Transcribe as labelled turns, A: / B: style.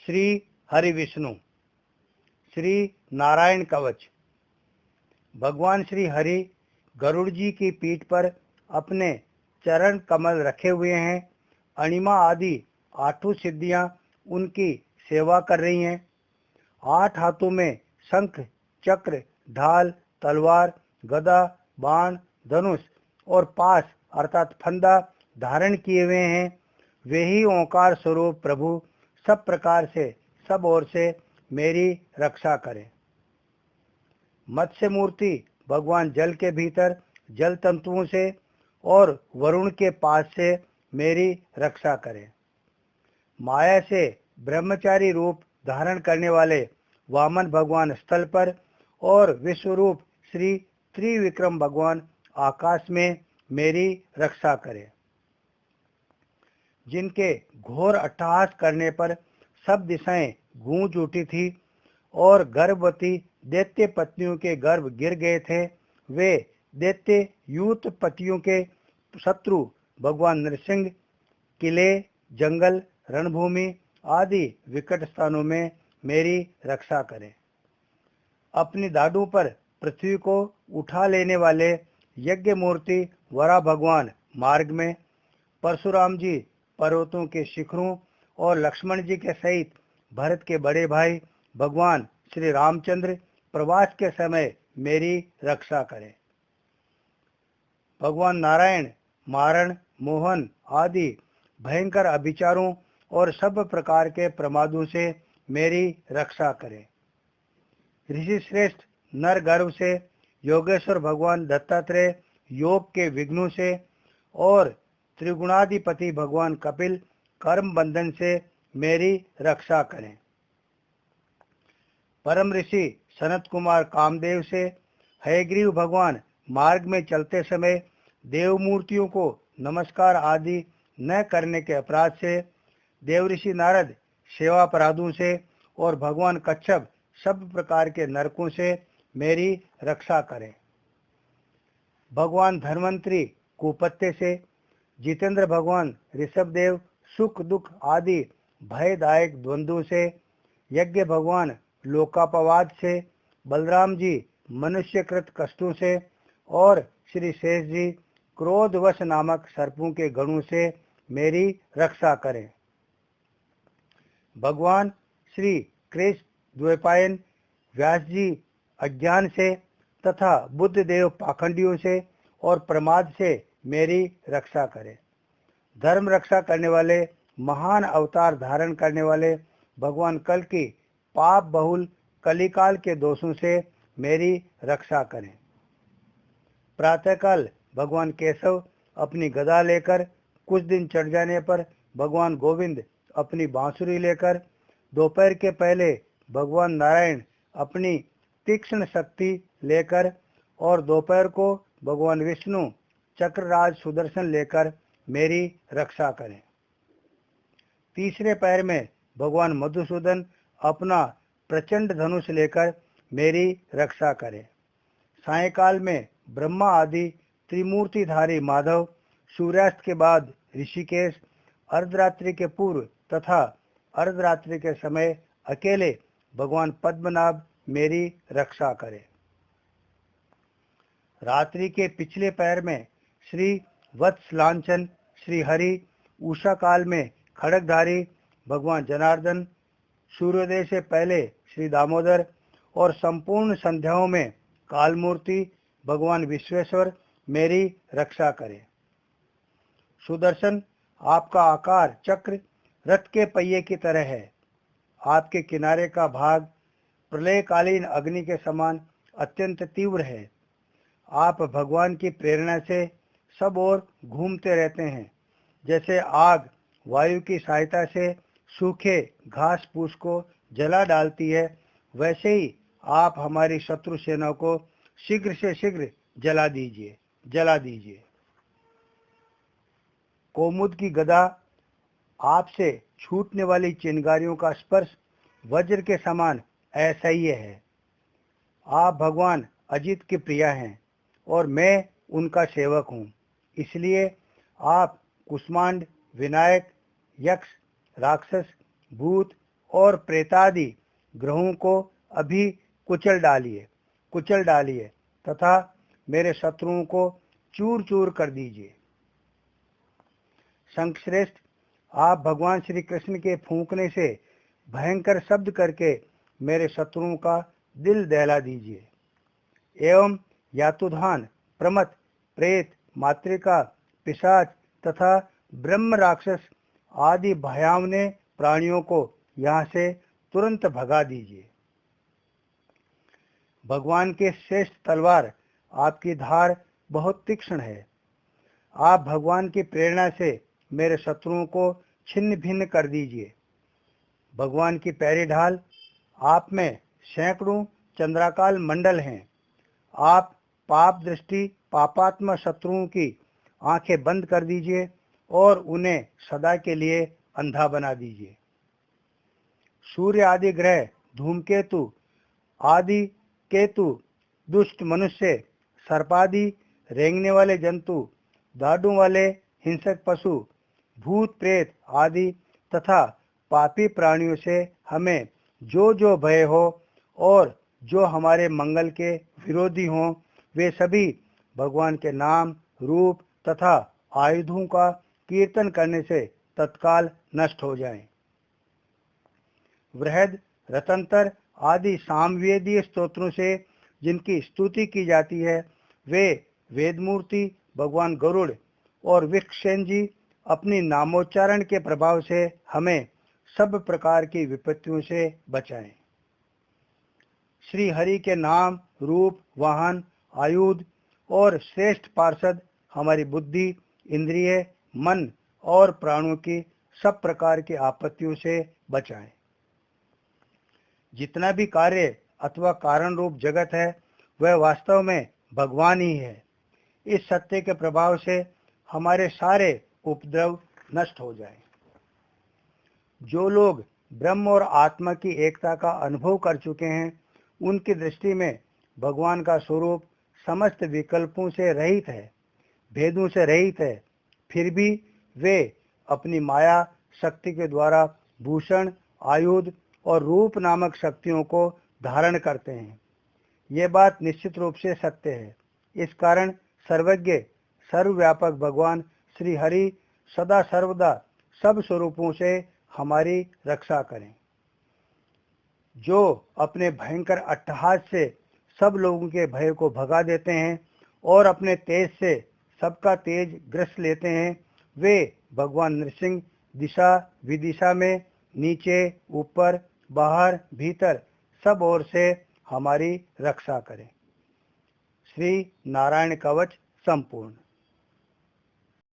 A: श्री हरि विष्णु। श्री नारायण कवच। भगवान श्री हरि गरुड़ जी की पीठ पर अपने चरण कमल रखे हुए हैं। अणिमा आदि आठों सिद्धियां उनकी सेवा कर रही हैं। 8 हाथों में शंख, चक्र, ढाल, तलवार, गदा, बाण, धनुष और पास अर्थात फंदा धारण किए हुए हैं। वे ही ओंकार स्वरूप प्रभु सब प्रकार से सब ओर से मेरी रक्षा करें। मत्स्य मूर्ति भगवान जल के भीतर जल तंतुओं से और वरुण के पास से मेरी रक्षा करें। माया से ब्रह्मचारी रूप धारण करने वाले वामन भगवान स्थल पर और विश्वरूप श्री त्रिविक्रम भगवान आकाश में मेरी रक्षा करें। जिनके घोर अट्टहास करने पर सब दिशाएं गूंज उठी थी और गर्भवती दैत्य पत्नियों के गर्भ गिर गए थे, वे दैत्य यूत पतियों के शत्रु भगवान नरसिंह किले, जंगल, रणभूमि आदि विकट स्थानों में मेरी रक्षा करें। अपनी दाढ़ों पर पृथ्वी को उठा लेने वाले यज्ञ मूर्ति वरा भगवान मार्ग में, परशुराम जी पर्वतों के शिखरों और लक्ष्मण जी के सहित भरत के बड़े भाई भगवान श्री रामचंद्र प्रवास के समय मेरी रक्षा करें। भगवान नारायण मारण, मोहन आदि भयंकर अभिचारों और सब प्रकार के प्रमादों से मेरी रक्षा करें। ऋषि श्रेष्ठ नर गर्भ से, योगेश्वर भगवान दत्तात्रेय योग के विघ्नों से और त्रिगुणाधिपति भगवान कपिल कर्म बंधन से मेरी रक्षा करें। परम ऋषि सनत कुमार कामदेव से, हयग्रीव भगवान मार्ग में चलते समय देव मूर्तियों को नमस्कार आदि न करने के अपराध से, देवऋषि नारद सेवा अपराधों से और भगवान कच्छप सब प्रकार के नरकों से मेरी रक्षा करें। भगवान धन्वंतरी कुपत्ते से, जितेंद्र भगवान ऋषभदेव सुख दुख आदि भयदायक द्वंद्वों से, यज्ञ भगवान लोकापवाद से, बलराम जी मनुष्यकृत कष्टों से और श्री शेष जी क्रोधवश नामक सर्पों के गणों से मेरी रक्षा करें। भगवान श्री कृष्ण द्वैपायन व्यास जी अज्ञान से तथा बुद्ध देव पाखंडियों से और प्रमाद से मेरी रक्षा करें। धर्म रक्षा करने वाले महान अवतार धारण करने वाले भगवान कल की पाप बहुल कलिकाल के दोषों से मेरी रक्षा करें। प्रातःकाल भगवान केशव अपनी गदा लेकर, कुछ दिन चढ़ जाने पर भगवान गोविंद अपनी बांसुरी लेकर, दोपहर के पहले भगवान नारायण अपनी तीक्ष्ण शक्ति लेकर और दोपहर को भगवान विष्णु चक्रराज सुदर्शन लेकर मेरी रक्षा करें। तीसरे पैर में भगवान मधुसूदन अपना प्रचंड धनुष लेकर मेरी रक्षा करें। सायंकाल में ब्रह्मा आदि त्रिमूर्तिधारी माधव, सूर्यास्त के बाद ऋषिकेश, अर्धरात्रि के पूर्व तथा अर्धरात्रि के समय अकेले भगवान पद्मनाभ मेरी रक्षा करें। रात्रि के पिछले पैर में श्री वत्स लांछन श्री हरि, उषा काल में खड़गधारी भगवान जनार्दन, सूर्योदय से पहले श्री दामोदर और संपूर्ण संध्याओं में कालमूर्ति भगवान विश्वेश्वर मेरी रक्षा करें। सुदर्शन, आपका आकार चक्र रथ के पहिए की तरह है। आपके किनारे का भाग प्रलयकालीन अग्नि के समान अत्यंत तीव्र है। आप भगवान की प्रेरणा से सब ओर घूमते रहते हैं। जैसे आग वायु की सहायता से सूखे घास फूस को जला डालती है, वैसे ही आप हमारी शत्रु सेना को शीघ्र से शीघ्र जला दीजिए। कोमुद की गदा, आपसे छूटने वाली चिंगारियों का स्पर्श वज्र के समान असह्य है। आप भगवान अजित की प्रिया हैं और मैं उनका सेवक हूँ। इसलिए आप कुष्मांड, विनायक, यक्ष, राक्षस, भूत और प्रेतादि ग्रहों को अभी कुचल डालिए तथा मेरे शत्रुओं को चूर चूर कर दीजिए। शंखश्रेष्ठ, आप भगवान श्री कृष्ण के फूंकने से भयंकर शब्द करके मेरे शत्रुओं का दिल दहला दीजिए। एवं यातुधान, प्रमथ, प्रेत, मातृका, पिशाच तथा ब्रह्म राक्षस आदि भयावने प्राणियों को यहाँ से तुरंत भगा दीजिए। भगवान के श्रेष्ठ तलवार, आपकी धार बहुत तीक्ष्ण है। आप भगवान की प्रेरणा से मेरे शत्रुओं को छिन्न भिन्न कर दीजिए। भगवान की पैरी ढाल, आप में सैकड़ों चंद्राकाल मंडल हैं। आप पाप दृष्टि पापात्मा शत्रुओं की आंखें बंद कर दीजिए और उन्हें सदा के लिए अंधा बना दीजिए। सूर्य आदि ग्रह, धूमकेतु आदि केतु, दुष्ट मनुष्य, सर्पादि रेंगने वाले जंतु, दाढ़ों वाले हिंसक पशु, भूत प्रेत आदि तथा पापी प्राणियों से हमें जो जो भय हो और जो हमारे मंगल के विरोधी हों, वे सभी भगवान के नाम, रूप तथा आयुधों का कीर्तन करने से तत्काल नष्ट हो जाएं। वृहद, रतंतर आदि सामवेदीय स्तोत्रों से जिनकी स्तुति की जाती है, वे वेदमूर्ति भगवान गरुड़ और विक्षसेन जी अपनी नामोच्चारण के प्रभाव से हमें सब प्रकार की विपत्तियों से बचाएं। श्री हरि के नाम, रूप, वाहन, आयुध और श्रेष्ठ पार्षद हमारी बुद्धि, इंद्रिय, मन और प्राणों की सब प्रकार की आपत्तियों से बचाएं। जितना भी कार्य अथवा कारण रूप जगत है, वह वास्तव में भगवान ही है। इस सत्य के प्रभाव से हमारे सारे उपद्रव नष्ट हो जाएं। जो लोग ब्रह्म और आत्मा की एकता का अनुभव कर चुके हैं, उनकी दृष्टि में भगवान का स्वरूप समस्त विकल्पों से रहित है, भेदों से रहित है। फिर भी वे अपनी माया शक्ति के द्वारा भूषण, आयुध और रूप नामक शक्तियों को धारण करते हैं। ये बात निश्चित रूप से सत्य है। इस कारण सर्वज्ञ, सर्वव्यापक भगवान श्री हरि सदा सर्वदा सब स्वरूपों से हमारी रक्षा करें। जो अपने भयंकर अट्टहास से सब लोगों के भय को भगा देते हैं और अपने तेज से सबका तेज ग्रस लेते हैं, वे भगवान नृसिंह दिशा विदिशा में, नीचे, ऊपर, बाहर, भीतर सब ओर से हमारी रक्षा करें। श्री नारायण कवच संपूर्ण।